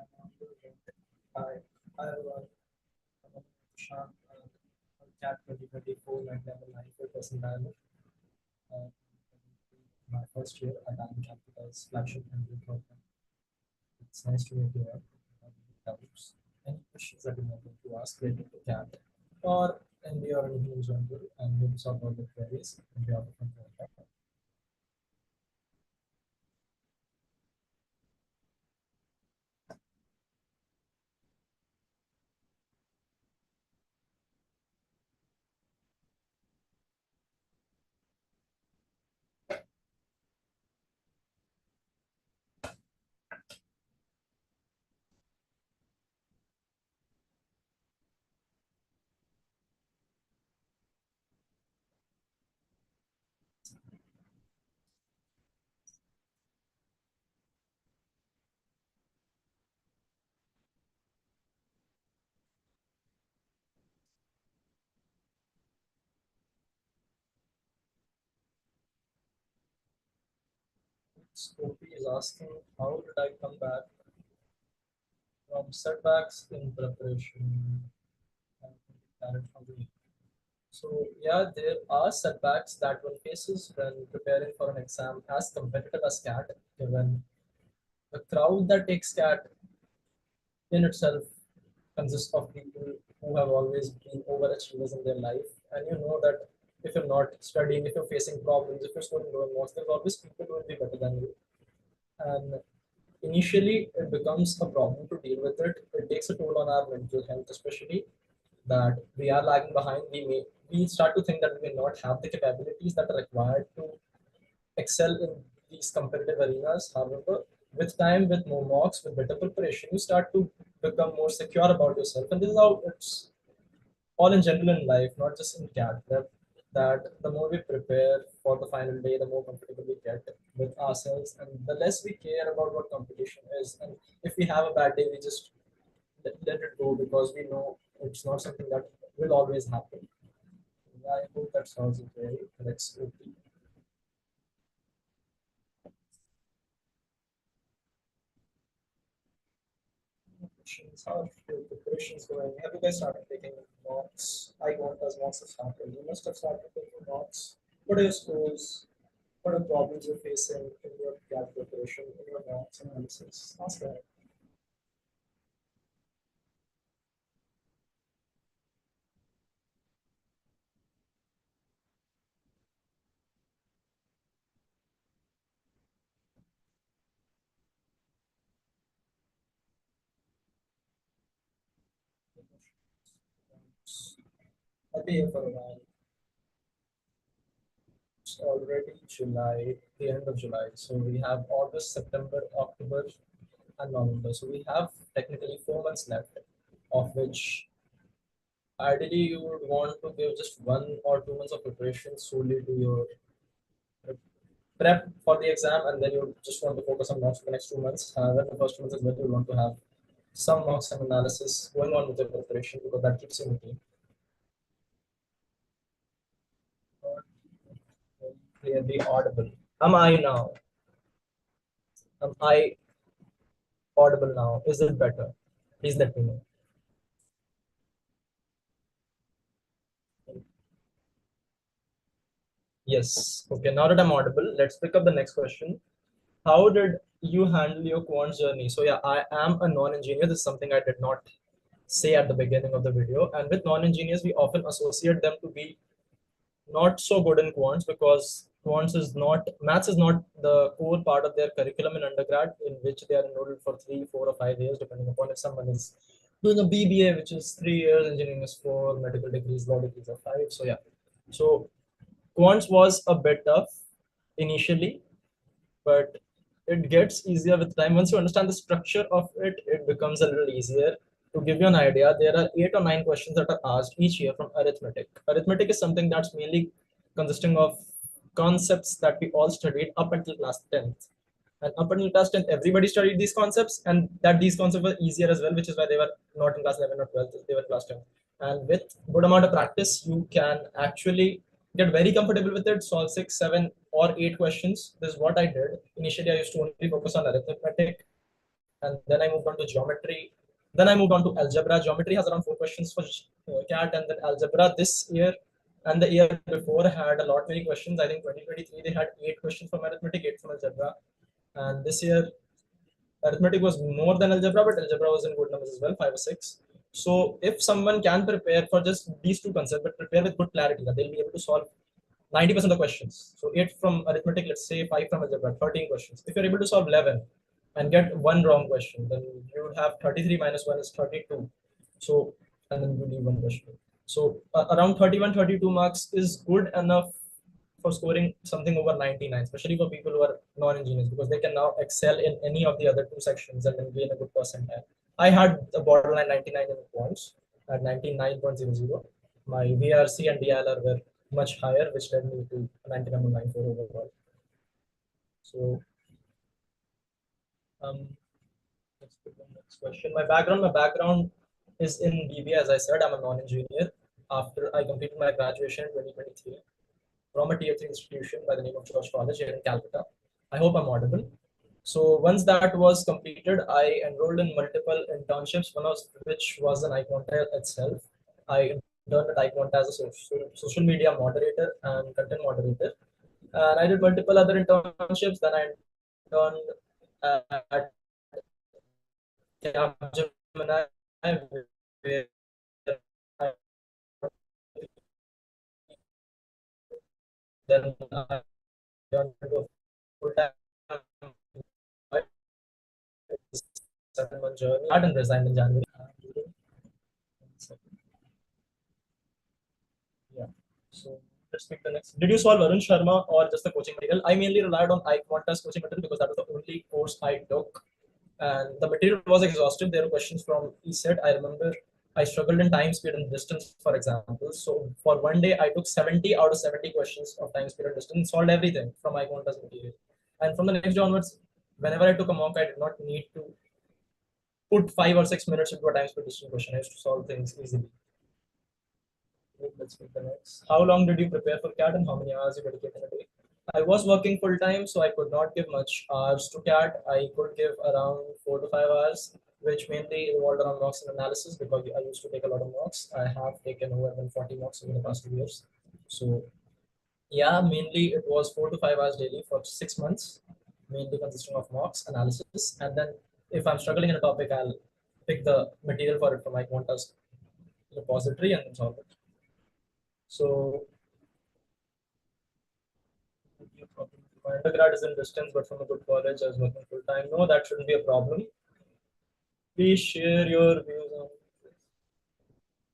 Hi, everyone. I'm Shan. CAT 2024 and level 94 environment. Uh, my first year at IIM Calcutta's flagship MBA program. It's nice to meet you all. Doubts. Any questions that you want to ask related to CAT or MBA or anything in general, and we'll solve all the queries and we have a different program. Scopy is asking, how did I come back from setbacks in preparation? And clarity from the So yeah, there are setbacks that one faces when preparing for an exam as competitive as CAT, given the crowd that takes CAT in itself consists of people who have always been overachievers in their life. And you know that if you're not studying, if you're facing problems, if you're scoring low marks, there's always people who will be better than you. And initially, it becomes a problem to deal with it. It takes a toll on our mental health, especially that we are lagging behind. We start to think that we may not have the capabilities that are required to excel in these competitive arenas. However, with time, with more marks, with better preparation, you start to become more secure about yourself. And this is how it's all in general in life, not just in CAT prep, that the more we prepare for the final day, the more comfortable we get with ourselves, and the less we care about what competition is. And if we have a bad day, we just let it go because we know it's not something that will always happen. I hope that solves it very. Let's go. Questions. How are your preparations going? Have you guys started taking notes? iQuanta's mocks have started. You must have started taking notes. What are your scores? What are problems you're facing in your CAT preparation, in your notes analysis? Ask that. I'll be here for a while. It's already July, the end of July. So we have August, September, October, and November. So we have technically 4 months left, of which ideally you would want to give just 1 or 2 months of preparation solely to your prep for the exam, and then you just want to focus on marks for the next 2 months. Then the first 2 months is when you want to have some marks and analysis going on with your preparation because that keeps you moving. Clearly audible. Am I now? Am I audible now? Is it better? Please let me know. Yes. Okay. Now that I'm audible, let's pick up the next question. How did you handle your quant journey? So yeah, I am a non-engineer. This is something I did not say at the beginning of the video. And with non-engineers, we often associate them to be not so good in quants because quants is not maths is not the core part of their curriculum in undergrad, in which they are enrolled for 3, 4, or 5 years, depending upon if someone is doing a BBA, which is 3 years, engineering is 4, medical degrees, law degrees are 5. So yeah, so quants was a bit tough initially, but it gets easier with time. Once you understand the structure of it, it becomes a little easier. To give you an idea, there are 8 or 9 questions that are asked each year from arithmetic. Arithmetic is something that's mainly consisting of concepts that we all studied up until class 10th. And up until class 10th, everybody studied these concepts, and that these concepts were easier as well, which is why they were not in class 11 or 12th, they were class 10th. And with good amount of practice, you can actually get very comfortable with it, solve 6, 7, or 8 questions. This is what I did. Initially, I used to only focus on arithmetic. and then I moved on to geometry. Then I moved on to algebra. Geometry has around 4 questions for CAT, and then algebra this year and the year before had a lot many questions. I think 2023 they had 8 questions from arithmetic, 8 from algebra, and this year arithmetic was more than algebra, but algebra was in good numbers as well, 5 or 6. So if someone can prepare for just these two concepts, but prepare with good clarity, that they'll be able to solve 90% of the questions. So 8 from arithmetic, let's say 5 from algebra, 13 questions. If you're able to solve 11 and get one wrong question, then you would have 33 minus 1 is 32. So, and then you leave one question. So around 31, 32 marks is good enough for scoring something over 99, especially for people who are non-engineers, because they can now excel in any of the other two sections and then gain a good percentile. I had a borderline 99 in points at 99.00. My VRC and DLR were much higher, which led me to 99.94 overall. So, um, let's pick the next question. My background is in BBA, as I said. I'm a non-engineer. After I completed my graduation in 2023 from a tier 3 institution by the name of George College here in Calcutta. I hope I'm audible. So once that was completed, I enrolled in multiple internships, one of which was an iQuanta itself. I interned at iQuanta as a social media moderator and content moderator. And I did multiple other internships. Then I interned at Capgemini, where I, then I turned into a full-time 7 month journey. I didn't resign in January. Yeah. So let's pick the next. Did you solve Arun Sharma or just the coaching material? I mainly relied on iQuanta's coaching material because that was the only course I took. And the material was exhaustive. There were questions from ESET. I remember I struggled in time, speed, and distance, for example. So for one day, I took 70 out of 70 questions of time, speed, and distance, solved everything from iQuanta's material. And from the next day onwards, whenever I took a mock, I did not need to put 5 or 6 minutes into a time, speed, distance question. I used to solve things easily. Let's pick the next. How long did you prepare for CAT and how many hours you dedicate in a day? I was working full time, so I could not give much hours to CAT. I could give around 4 to 5 hours, which mainly involved around mocks and analysis because I used to take a lot of mocks. I have taken over than 40 mocks in the past 2 years. So yeah, mainly it was 4 to 5 hours daily for 6 months, mainly consisting of mocks, analysis, and then if I'm struggling in a topic, I'll pick the material for it from my Quanta's repository and then solve it. So my undergrad is in distance, but from a good college, I was working full time. No, that shouldn't be a problem. Please share your views on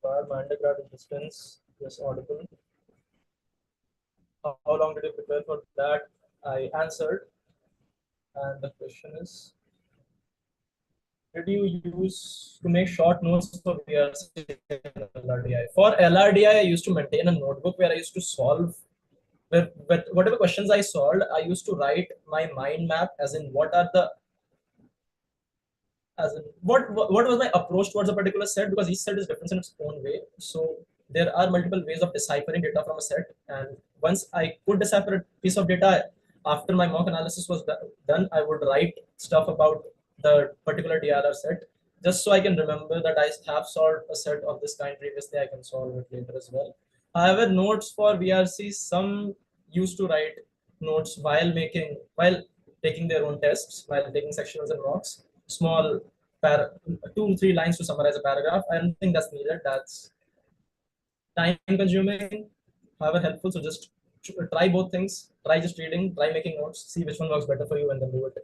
why my undergrad is distance. Yes, audible. How long did you prepare for that? I answered, and the question is, did you use to make short notes for VRC and LRDI? For LRDI, I used to maintain a notebook where I used to solve with whatever questions I solved. I used to write my mind map, as in what are the as in what was my approach towards a particular set, because each set is different in its own way. So there are multiple ways of deciphering data from a set, and once I could decipher a piece of data, after my mock analysis was done, I would write stuff about the particular DRR set, just so I can remember that I have solved a set of this kind previously. I can solve it later as well. However, notes for VRC, some used to write notes while taking their own tests, while taking sectionals and mocks, small 2 3 lines to summarize a paragraph. I don't think that's needed. That's time consuming, however helpful. So just try both things. Try just reading, try making notes, see which one works better for you, and then do it.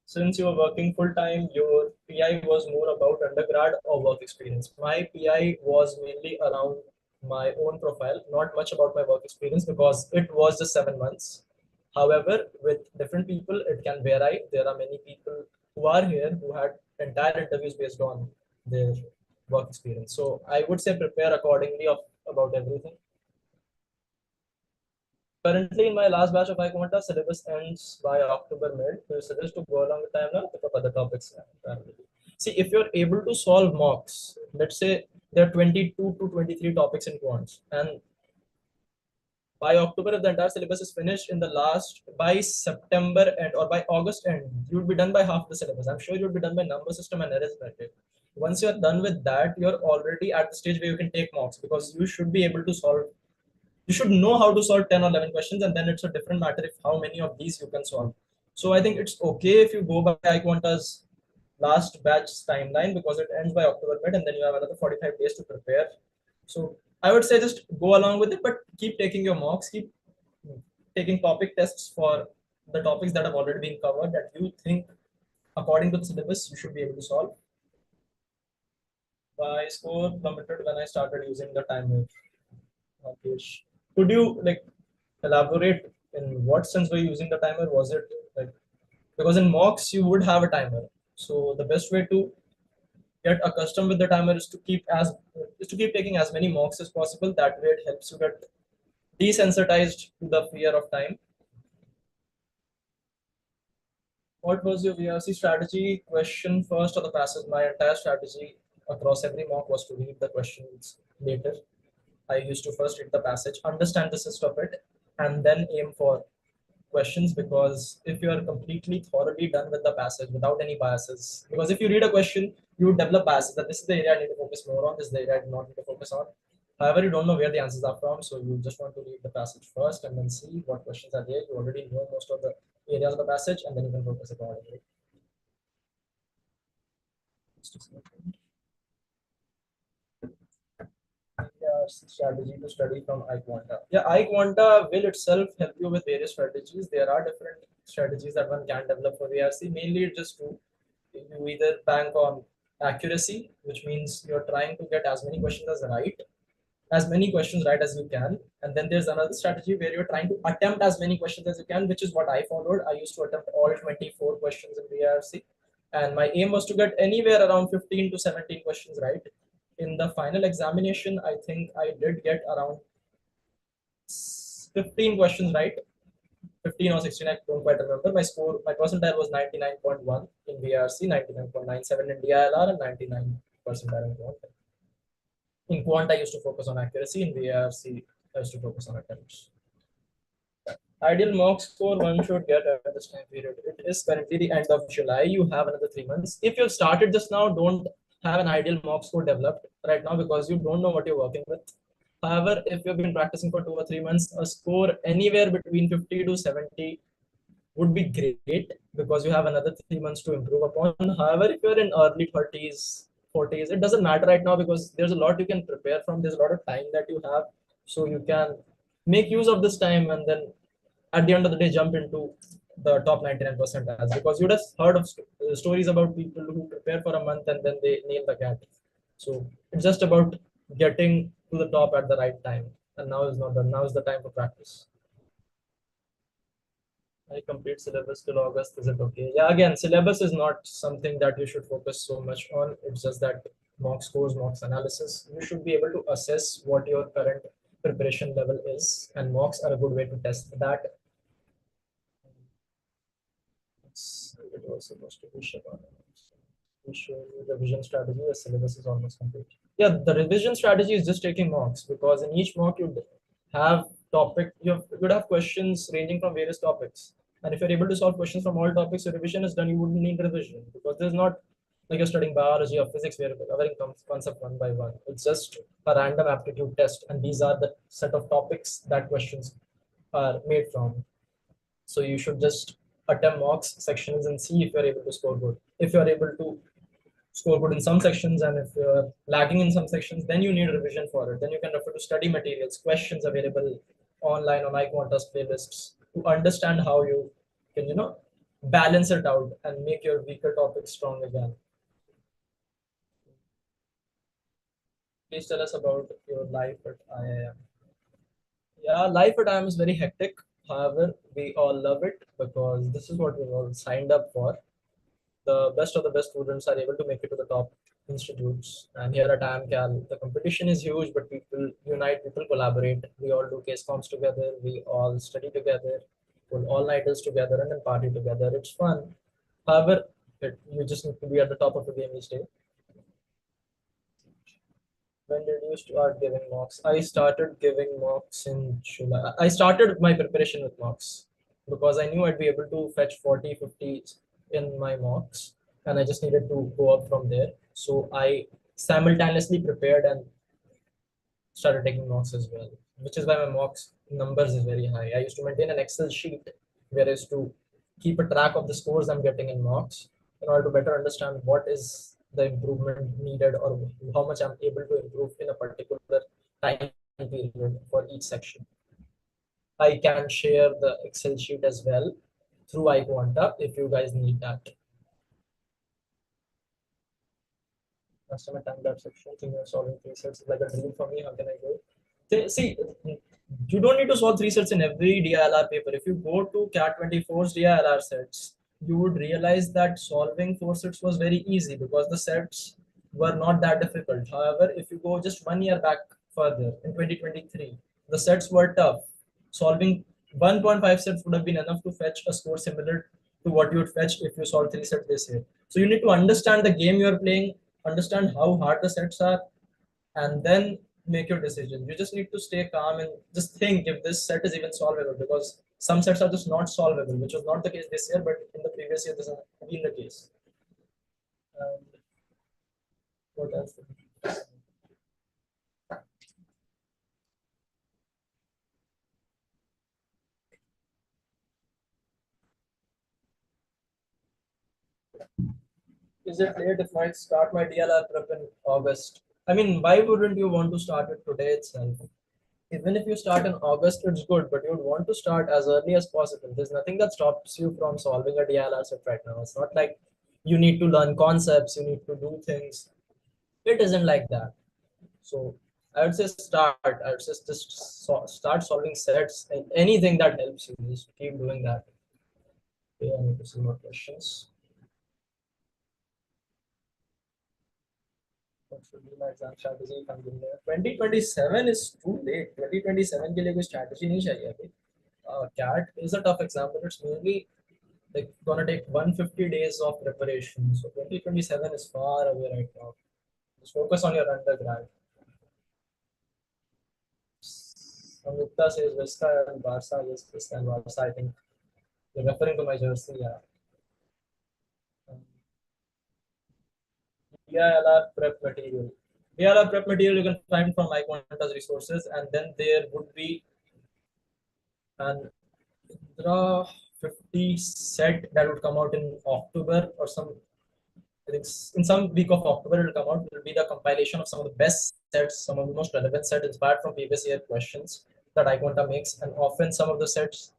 Since you were working full time, your PI was more about undergrad or work experience. My PI was mainly around my own profile, not much about my work experience because it was just 7 months. However, with different people, it can vary. There are many people who are here who had entire interviews based on their work experience. So I would say prepare accordingly of about everything. Currently, in my last batch of iQuanta, syllabus ends by October mid. So you suggest to go along the timeline, pick up other topics. See, if you're able to solve mocks, let's say there are 22 to 23 topics in quants, and By October, if the entire syllabus is finished in the last, by September end or by August end, you'll be done by half the syllabus. I'm sure you'll be done by number system and arithmetic. Once you're done with that, you're already at the stage where you can take mocks, because you should be able to solve, you should know how to solve 10 or 11 questions, and then it's a different matter if how many of these you can solve. So I think it's okay if you go by iQuanta's last batch timeline, because it ends by October mid, and then you have another 45 days to prepare. So I would say just go along with it, but keep taking your mocks, keep taking topic tests for the topics that have already been covered that you think according to the syllabus you should be able to solve. My score plummeted when I started using the timer. Okay. Could you like elaborate in what sense were you using the timer? Was it like, because in mocks you would have a timer. So the best way to get accustomed with the timer is to keep taking as many mocks as possible. That way it helps you get desensitized to the fear of time. What was your VRC strategy? Question first or the passage? My entire strategy across every mock was to read the questions later. I used to first read the passage, understand the gist of it, and then aim for questions, because if you are completely thoroughly done with the passage without any biases, because if you read a question, you would develop biases that this is the area I need to focus more on, this is the area I do not need to focus on. However, you don't know where the answers are from, so you just want to read the passage first and then see what questions are there. You already know most of the areas of the passage, and then you can focus accordingly. Yeah, strategy to study from iQuanta. Yeah, iQuanta will itself help you with various strategies. There are different strategies that one can develop for VRC. Mainly, just to you either bank on accuracy, which means you're trying to get as many questions right as you can. And then there's another strategy where you're trying to attempt as many questions as you can, which is what I followed. I used to attempt all 24 questions in VRC, and my aim was to get anywhere around 15 to 17 questions right. In the final examination, I think I did get around 15 questions right, 15 or 16, I don't quite remember. My percentile was 99.1 in VRC, 99.97 in DILR, and 99 percentile in Quant. In Quant, I used to focus on accuracy. In VRC, I used to focus on attempts. Ideal mock score one should get at this time period. It is currently the end of July. You have another 3 months. If you've started just now, don't have an ideal mock score developed right now, because you don't know what you're working with. However, if you've been practicing for 2 or 3 months, a score anywhere between 50 to 70 would be great, because you have another 3 months to improve upon. However, if you're in early 30s, 40s, it doesn't matter right now, because there's a lot you can prepare from. There's a lot of time that you have. So you can make use of this time, and then at the end of the day, jump into the top 99% as, because you just heard of stories about people who prepare for a month and then they nail the cat. So it's just about getting to the top at the right time. And now is not done. Now is the time for practice. I complete syllabus till August. Is it okay? Yeah, again, syllabus is not something that you should focus so much on. It's just that mock scores, mocks analysis, you should be able to assess what your current preparation level is, and mocks are a good way to test that. It was supposed to be Shabana. We show you revision strategy. The syllabus is almost complete. Yeah, the revision strategy is just taking mocks, because in each mock you have you'd have questions ranging from various topics. And if you're able to solve questions from all topics, your revision is done. You wouldn't need revision, because there's not like you're studying biology or physics where you're covering concept one by one. It's just a random aptitude test, and these are the set of topics that questions are made from. So you should just attempt mocks sections and see if you're able to score good. If you're able to score good in some sections, and if you're lagging in some sections, then you need revision for it. Then you can refer to study materials, questions available online on iQuanta's playlists, to understand how you can, balance it out and make your weaker topics strong again. Please tell us about your life at IIM. Yeah, life at IIM is very hectic. However, we all love it, because this is what we all signed up for. The best of the best students are able to make it to the top institutes. And here at IIM Cal, the competition is huge, but people unite, people collaborate. We all do case comps together, we all study together, pull all nighters together, and then party together. It's fun. However, you just need to be at the top of the game each day. When did you start giving mocks? I started giving mocks in July. I started my preparation with mocks because I knew I'd be able to fetch 40, 50 in my mocks, and I just needed to go up from there. So I simultaneously prepared and started taking mocks as well, which is why my mocks numbers is very high. I used to maintain an Excel sheet where I used to keep a track of the scores I'm getting in mocks in order to better understand what is the improvement needed or how much I'm able to improve in a particular time period for each section. I can share the Excel sheet as well through iQuanta if you guys need that. Customer time that section, thing you're solving three sets is like a dream for me. How can I go? See, you don't need to solve three sets in every DILR paper. If you go to CAT 24's DILR sets, you would realize that solving four sets was very easy because the sets were not that difficult. However, if you go just 1 year back further in 2023, the sets were tough. Solving 1.5 sets would have been enough to fetch a score similar to what you would fetch if you solve three sets this year. So you need to understand the game you are playing, understand how hard the sets are, and then make your decision. You just need to stay calm and just think if this set is even solvable, because some sets are just not solvable, which was not the case this year, but in the previous year this has been the case. And what else? Is it late if I start my DLR prep in August? I mean, why wouldn't you want to start it today itself? Even if you start in August, it's good, but you would want to start as early as possible. There's nothing that stops you from solving a DLR set right now. It's not like you need to learn concepts, you need to do things. It isn't like that. So I would say start. I would just start solving sets and anything that helps you. Just keep doing that. Okay, I need to see more questions. What should be my exam strategy if I'm doing that? 2027 is too late. 2027 के लिए कोई strategy नहीं चाहिए अभी. CAT is a tough exam, but it's mainly like gonna take 150 days of preparation. So 2027 is far away right now. Just focus on your undergrad. Samyukta says Vista and Barca. Yes, Vista and Barca. I think you're referring to my jersey. Yeah. DILR prep material. DILR prep material you can find from iQuanta's resources, and then there would be an Indra 50 set that would come out in October or some. I think in some week of October it will come out. It will be the compilation of some of the best sets, some of the most relevant sets inspired from previous year questions that iQuanta makes, and often some of the sets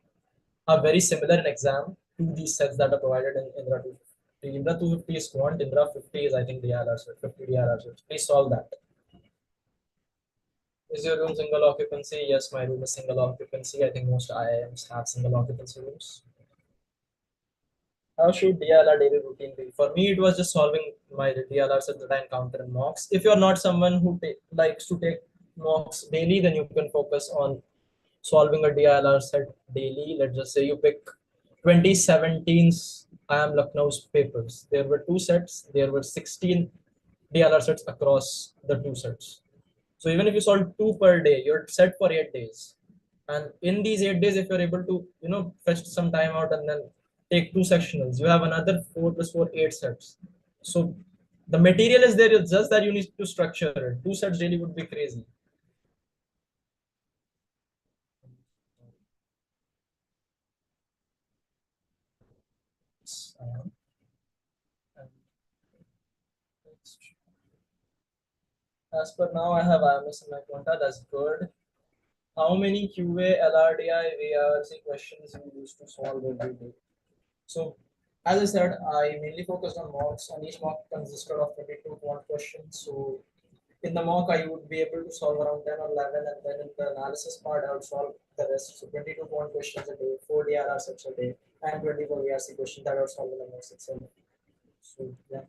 are very similar in exam to these sets that are provided in Indra 250. Indra 250 is Quant, Indra 50 is I think DILR set, 50 DILR set. Please solve that. Is your room single occupancy? Yes, my room is single occupancy. I think most IIMs have single occupancy rooms. How should DLR daily routine be? For me, it was just solving my DLR sets that I encounter in mocks. If you're not someone who likes to take mocks daily, then you can focus on solving a DLR set daily. Let's just say you pick 2017's IIM Lucknow's papers. There were two sets. There were 16 DLR sets across the two sets. So even if you solve two per day, you're set for 8 days. And in these 8 days, if you're able to, fetch some time out and then take two sectionals, you have another 4 + 4, 8 sets. So the material is there, it's just that you need to structure it. Two sets really would be crazy. Um, as per now, I have IMS in my quanta. That's good. How many QA, LRDI, VARC questions you used to solve every day? So, as I said, I mainly focused on mocks, and each mock consisted of 22 quant questions. So, in the mock, I would be able to solve around 10 or 11, and then in the analysis part, I would solve the rest. So, 22 quant questions a day, 4 DRR sets a day, and 24 VRC questions that I would solve in the mock itself. So, yeah.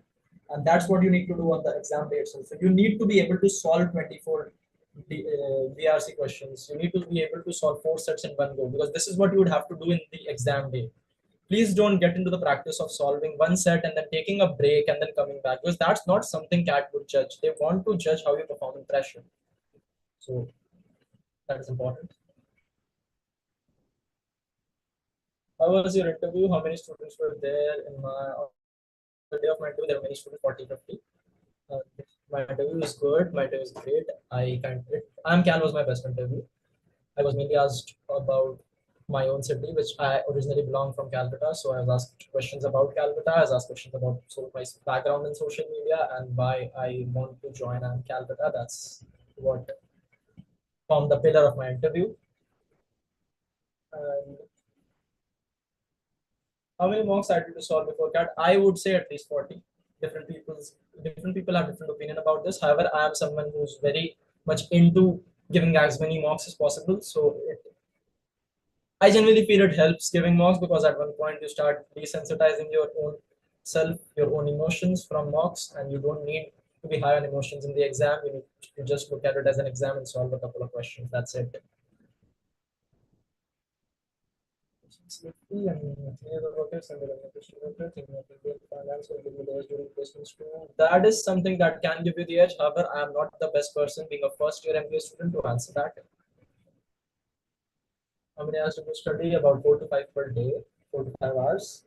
And that's what you need to do on the exam day itself. So, you need to be able to solve 24 VRC questions. You need to be able to solve 4 sets in one go, because this is what you would have to do in the exam day. please don't get into the practice of solving one set and then taking a break and then coming back, because that's not something CAT would judge. They want to judge how you perform in pressure. So that is important. How was your interview? How many students were there in my on the day of my interview? There were many students, 40, 50. Uh, my interview was good. My interview was great. IIM Cal was my best interview. I was mainly asked about my own city, which I originally belong from Calcutta. So I was asked questions about Calcutta. I was asked questions about my background in social media and why I want to join IIM Calcutta. That's what formed the pillar of my interview. And how many mocks I had to solve before CAT? I would say at least 40. Different people have different opinion about this. However, I am someone who's very much into giving as many mocks as possible. So I generally feel it helps giving mocks, because at one point you start desensitizing your own self, your own emotions from mocks, and you don't need to be high on emotions in the exam. You need to just look at it as an exam and solve a couple of questions. That's it. That is something that can give you the edge. However, I am not the best person, being a first year MBA student, to answer that. How many hours do you study? About 4 to 5 per day, 4 to 5 hours.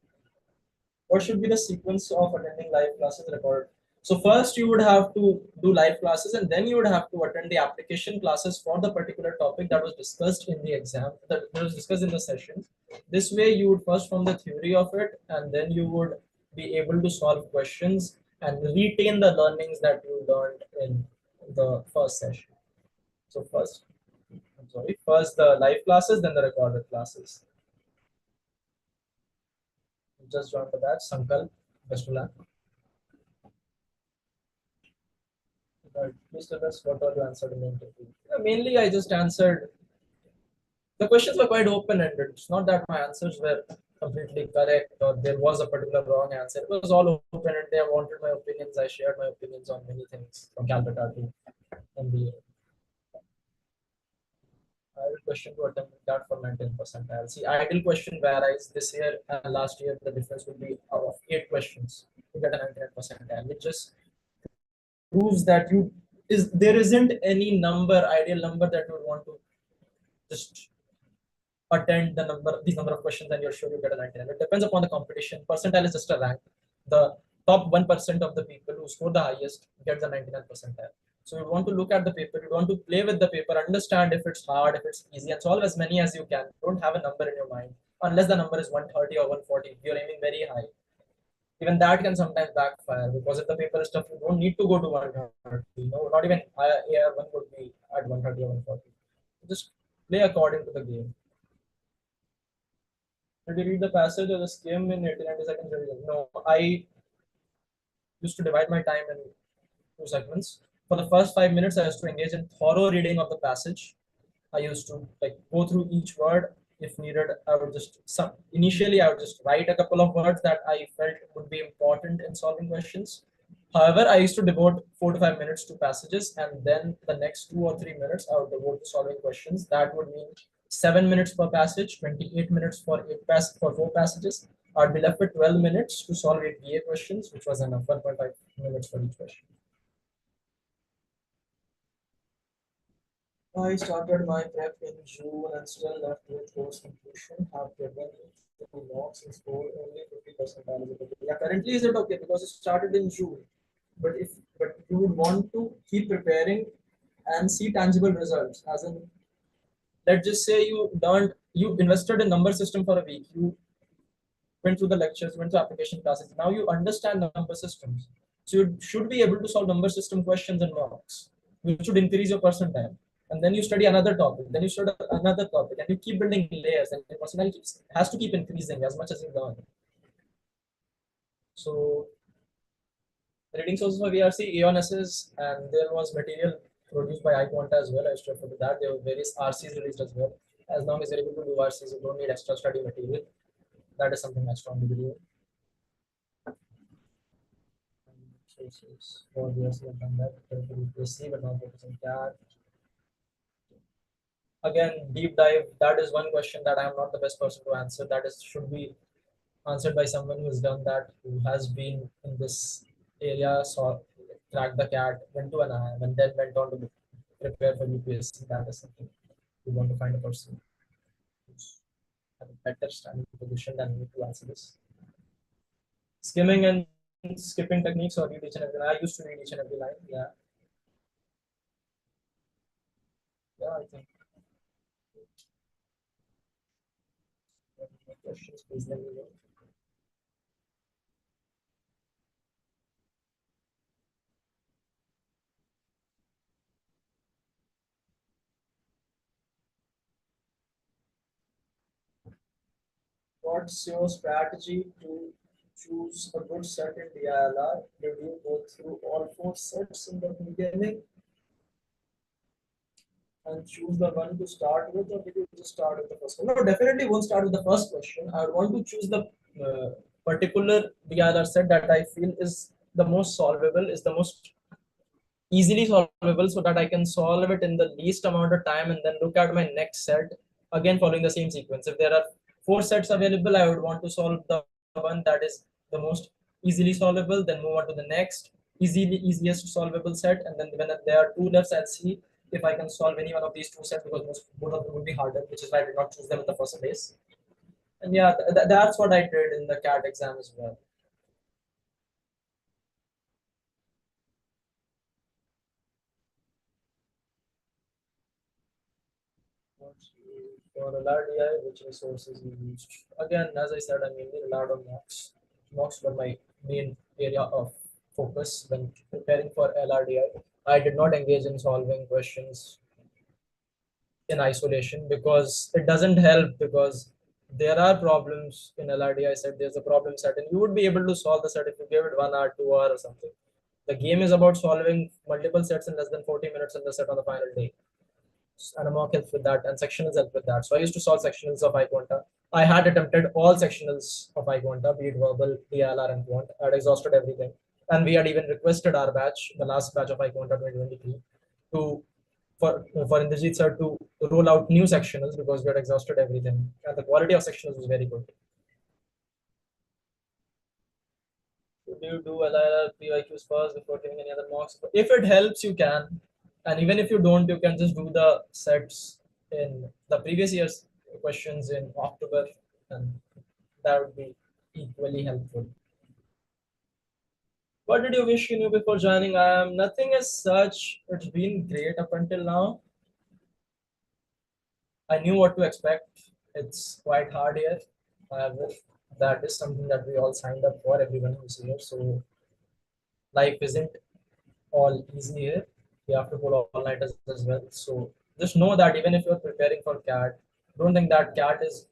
What should be the sequence of attending live classes recorded? So first you would have to do live classes, and then you would have to attend the application classes for the particular topic that was discussed in the exam, that was discussed in the session. This way you would first form the theory of it, and then you would be able to solve questions and retain the learnings that you learned in the first session. So first the live classes, then the recorded classes. Just join the batch. Sankalp, best of luck. But please tell us what all you answered in the interview. Yeah, mainly, I just answered. The questions were quite open-ended. It's not that my answers were completely correct or there was a particular wrong answer. It was all open-ended. They wanted my opinions. I shared my opinions on many things, from Calcutta to MBA. Ideal question to attempt that for 19 percentile. See, ideal question varies this year and last year. The difference would be out of 8 questions to get a 99 percentile, which just proves that there isn't any ideal number that you would want to just attend these number of questions, and you're sure you get a 99. It depends upon the competition. Percentile is just a rank. The top 1% of the people who score the highest get the 99 percentile. So you want to look at the paper, you want to play with the paper, understand if it's hard, if it's easy, and solve as many as you can. Don't have a number in your mind. Unless the number is 130 or 140, you're aiming very high. Even that can sometimes backfire, because if the paper is tough, you don't need to go to 130. No, not even AR1 would be at 130 or 140. Just play according to the game. Did you read the passage or the skim in 80 90 seconds revision? No, I used to divide my time in 2 segments. For the first 5 minutes, I used to engage in thorough reading of the passage. I used to go through each word. If needed, I would initially I would just write a couple of words that I felt would be important in solving questions. However, I used to devote 4 to 5 minutes to passages, and then the next 2 or 3 minutes I would devote to solving questions. That would mean 7 minutes per passage, 28 minutes for 4 passages. I'd be left with 12 minutes to solve 8 VA questions, which was enough, 1.5 minutes for each question. I started my prep in June and still left with course completion. Have given 2 mocks and scored only 50% eligibility. Yeah, currently is it okay because it started in June? But you would want to keep preparing and see tangible results. As in, let's just say you invested in number system for a week. You went through the lectures, went to application classes. Now you understand the number systems. So you should be able to solve number system questions and mocks, which should increase your percentile. And then you study another topic, then you study another topic, and you keep building layers, and your percentile has to keep increasing as much as you learn. So reading sources for VRC, AONSs, and there was material produced by iQuanta as well. I straight for that. There were various RCs released as well. As long as you're able to do RCs, you don't need extra study material. That is something I strongly believe. Sources for VRC have done that. UPSC, but not focusing that. Again, deep dive. That is one question that I am not the best person to answer. That is should be answered by someone who has done that, who has been in this area, saw, cracked the cat, went to an IIM, and then went on to prepare for UPSC. That is something we want to find a person who's have a better standing position than me to answer this. Skimming and skipping techniques or read each and every line. I used to read each and every line. Yeah, yeah, I think. Questions, please let me know. What's your strategy to choose a good set in DILR? Did you go through all four sets in the beginning and choose the one to start with, or did you just start with the first one? No, definitely won't start with the first question. I would want to choose the particular DILR set that I feel is the most solvable, is the most easily solvable, so that I can solve it in the least amount of time and then look at my next set again following the same sequence. If there are four sets available, I would want to solve the one that is the most easily solvable, then move on to the next easiest solvable set, and then when there are two left, I'll see if I can solve any one of these two sets, because both of them would be harder, which is why I did not choose them in the first place. And yeah, that's what I did in the CAT exam as well. For LRDI, which resources you used? Again, as I said, I mainly relied on mocks. Mocks were my main area of focus when preparing for LRDI. I did not engage in solving questions in isolation, because it doesn't help, because there are problems in LRDI set. There's a problem set, and you would be able to solve the set if you give it 1 hour, 2 hour, or something. The game is about solving multiple sets in less than 40 minutes in the set on the final day, and a mock helps with that, and sectionals help with that. So I used to solve sectionals of iQuanta. I had attempted all sectionals of iQuanta, be it verbal, DLR, and Quant. I had exhausted everything. And we had even requested our batch, the last batch of iQuanta 2023, to for Indrajit sir to roll out new sectionals, because we had exhausted everything. And the quality of sectionals was very good. Should you do LIR PYQs first before giving any other mocks? If it helps, you can. And even if you don't, you can just do the sets in the previous year's questions in October, and that would be equally helpful. What did you wish you knew before joining IIM? Nothing as such. It's been great up until now. I knew what to expect. It's quite hard here. However, that is something that we all signed up for, everyone who's here. So life isn't all easy here. You have to pull all nighters as well. So just know that even if you're preparing for CAT, don't think that CAT is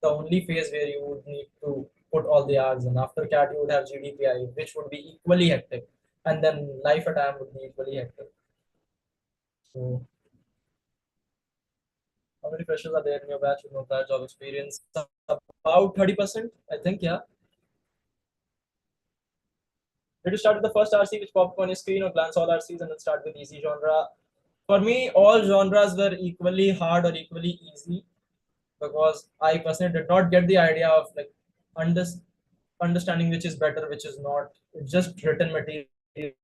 the only phase where you would need to put all the hours in. After CAT, you would have GDPI, which would be equally hectic. And then life at IIM would be equally hectic. So how many freshers are there in your batch with no prior job experience? About 30%, I think, yeah. Did you start with the first RC which popped up on your screen, or glance all RCs and then start with easy genre? For me, all genres were equally hard or equally easy, because I personally did not get the idea of like under, understanding which is better, which is not. It's just written material, be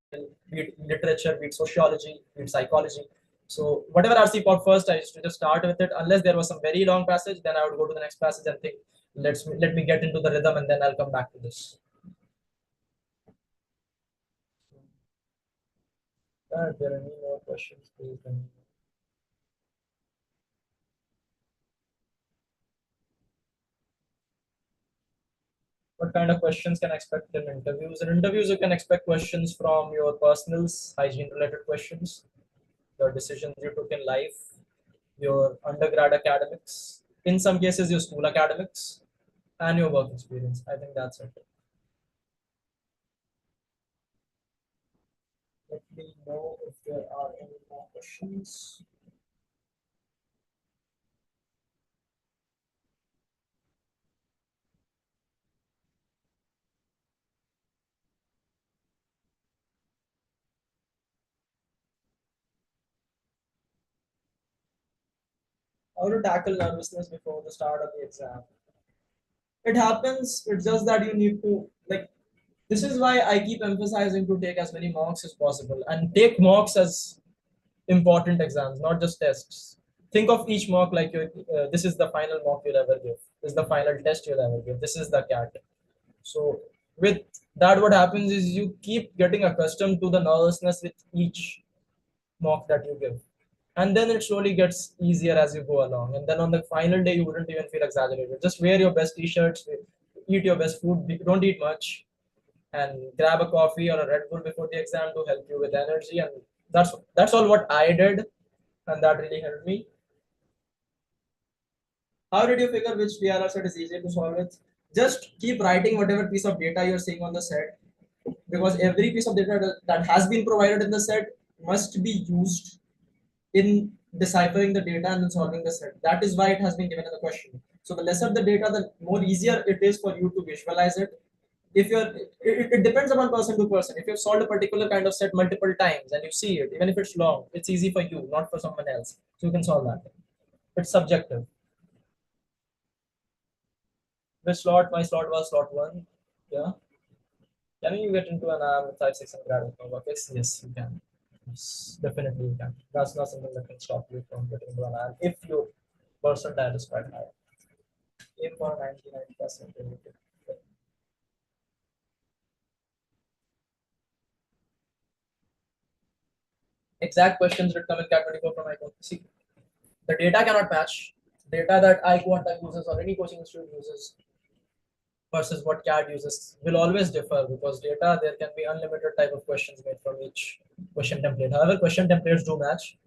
it literature, be it sociology, be it psychology. So whatever RC popped first, I used to just start with it. Unless there was some very long passage, then I would go to the next passage and think, let me get into the rhythm, and then I'll come back to this. Are there any more questions, please? What kind of questions can I expect in interviews? In interviews, you can expect questions from your personals, hygiene related questions, your decisions you took in life, your undergrad academics, in some cases, your school academics, and your work experience. I think that's it. Let me know if there are any more questions. How to tackle nervousness before the start of the exam? It happens. It's just that you need to like. This is why I keep emphasizing to take as many mocks as possible and take mocks as important exams, not just tests. Think of each mock like this is the final mock you'll ever give. This is the final test you'll ever give. This is the cat. So with that, what happens is you keep getting accustomed to the nervousness with each mock that you give. And then it slowly gets easier as you go along. And then on the final day, you wouldn't even feel exaggerated. Just wear your best t-shirts, eat your best food, don't eat much, and grab a coffee or a Red Bull before the exam to help you with energy. And that's all what I did, and that really helped me. How did you figure which DRR set is easier to solve with? Just keep writing whatever piece of data you're seeing on the set, because every piece of data that has been provided in the set must be used in deciphering the data and then solving the set. That is why it has been given in the question. So the lesser the data, the more easier it is for you to visualize it. If it depends upon person to person. If you've solved a particular kind of set multiple times and you see it, even if it's long, it's easy for you, not for someone else. So you can solve that. It's subjective. Which slot? My slot was slot one. Yeah. Can you get into an AM 5 6 and grad with no yes, yes, you can. Yes, definitely you can. That's not something that can stop you from getting into an AM if your percentile is quite high. Aim for 99%. Exact questions that come in Cat 24 from iQuanta. See, the data cannot match data that iQuanta uses or any coaching institute uses versus what CAD uses will always differ because data there can be unlimited type of questions made from each question template. However, question templates do match.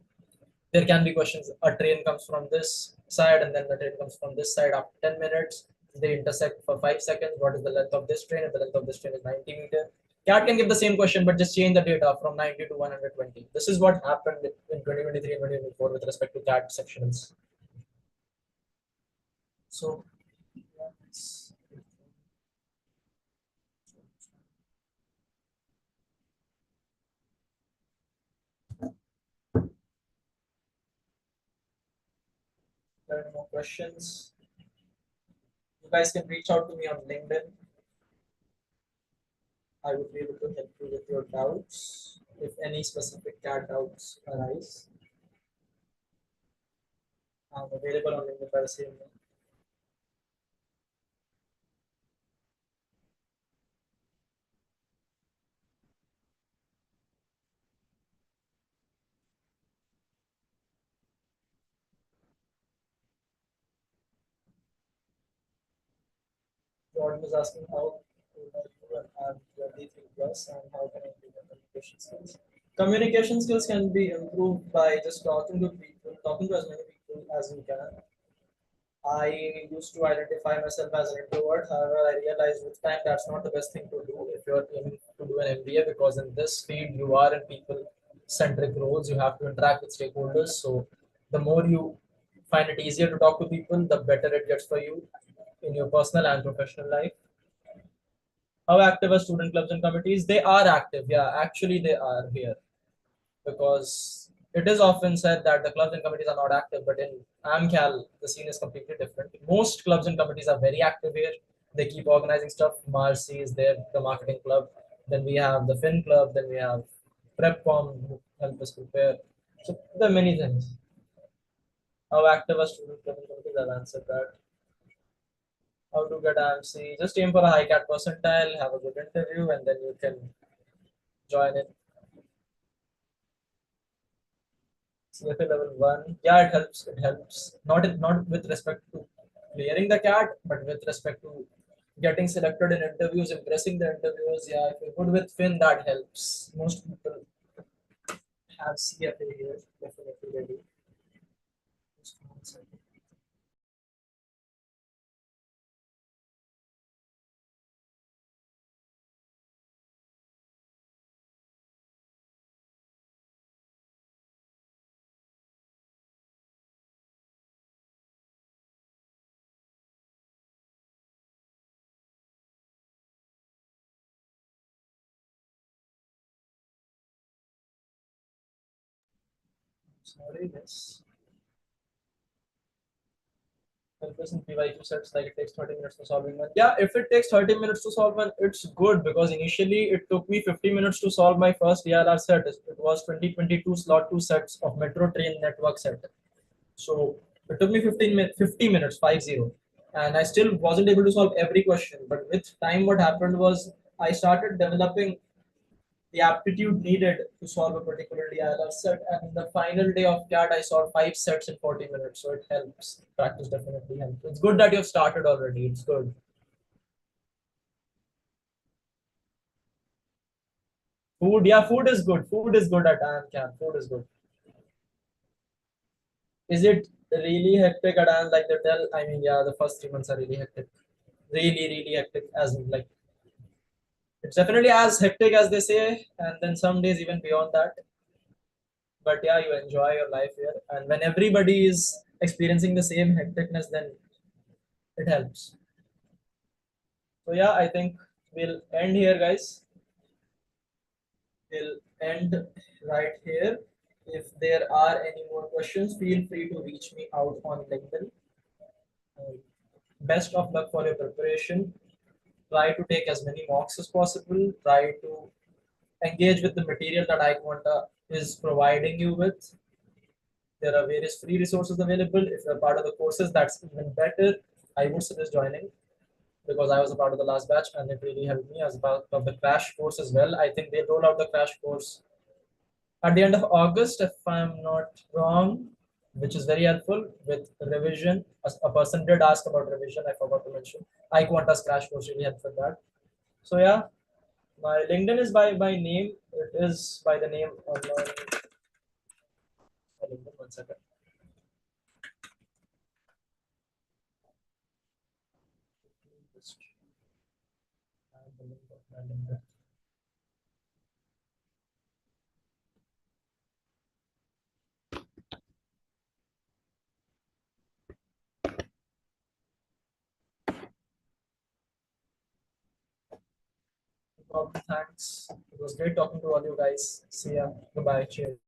There can be questions. A train comes from this side and then the train comes from this side after 10 minutes. They intersect for 5 seconds. What is the length of this train? If the length of this train is 90 meters. CAT can give the same question but just change the data from 90 to 120. This is what happened in 2023 and 2024 with respect to CAT sections. So, there are no more questions. You guys can reach out to me on LinkedIn. I would be able to help you with your doubts if any specific CAT doubts arise. I'm available on LinkedIn by the same name. Jordan is asking how old are you and I'm 23 plus and how can I improve my communication skills? Communication skills can be improved by just talking to people, talking to as many people as you can. I used to identify myself as an introvert. However, I realized with time that's not the best thing to do if you're aiming to do an MBA because in this field you are in people-centric roles. You have to interact with stakeholders. So the more you find it easier to talk to people, the better it gets for you in your personal and professional life. How active are student clubs and committees? They are active. Yeah, actually they are here because it is often said that the clubs and committees are not active, but in AMCAL, the scene is completely different. Most clubs and committees are very active here. They keep organizing stuff. Marcy is there, the marketing club. Then we have the Fin Club. Then we have PrepCom who help us prepare. So there are many things. How active are student clubs and committees? I've answered that. How to get AMC? Just aim for a high cat percentile, have a good interview, and then you can join it. CFA level one, yeah, it helps. It helps. Not with respect to clearing the cat, but with respect to getting selected in interviews, impressing the interviewers. Yeah, if you're good with Fin, that helps. Most people have CFA here. Definitely they do. Just one second. Sorry, yes. helpless in PYQ sets, like it takes 30 minutes to solving one. Yeah, if it takes 30 minutes to solve one, it's good because initially it took me 50 minutes to solve my first ELR set. It was 2022 slot 2 sets of metro train network set. So it took me 50 minutes, 50. And I still wasn't able to solve every question. But with time, what happened was I started developing the aptitude needed to solve a particular DILR set. And the final day of CAT, I solved 5 sets in 40 minutes. So it helps. Practice definitely helps. It's good that you've started already. It's good. Food, yeah, food is good. Food is good at IIM camp. Food is good. Is it really hectic at IIM like they tell? I mean, yeah, the first 3 months are really hectic. Really, really hectic. As in, like, it's definitely as hectic as they say, and then some days even beyond that. But yeah, you enjoy your life here, and when everybody is experiencing the same hecticness, then it helps. So yeah, I think we'll end here, guys. We'll end right here. If there are any more questions, feel free to reach me out on LinkedIn. Uh, Best of luck for your preparation. Try to take as many mocks as possible. Try to engage with the material that iQuanta is providing you with. There are various free resources available. If you're part of the courses, that's even better. I would suggest joining because I was a part of the last batch and it really helped me as part of the crash course as well. I think they roll out the crash course at the end of August, if I'm not wrong, which is very helpful with revision. A person did ask about revision. I forgot to mention. iQuanta's crash course really helped with that. So yeah, my LinkedIn is by name. It is by the name on my LinkedIn. One second. Just add the link of my LinkedIn. No problem. Thanks. It was great talking to all you guys. See ya. Goodbye. Cheers.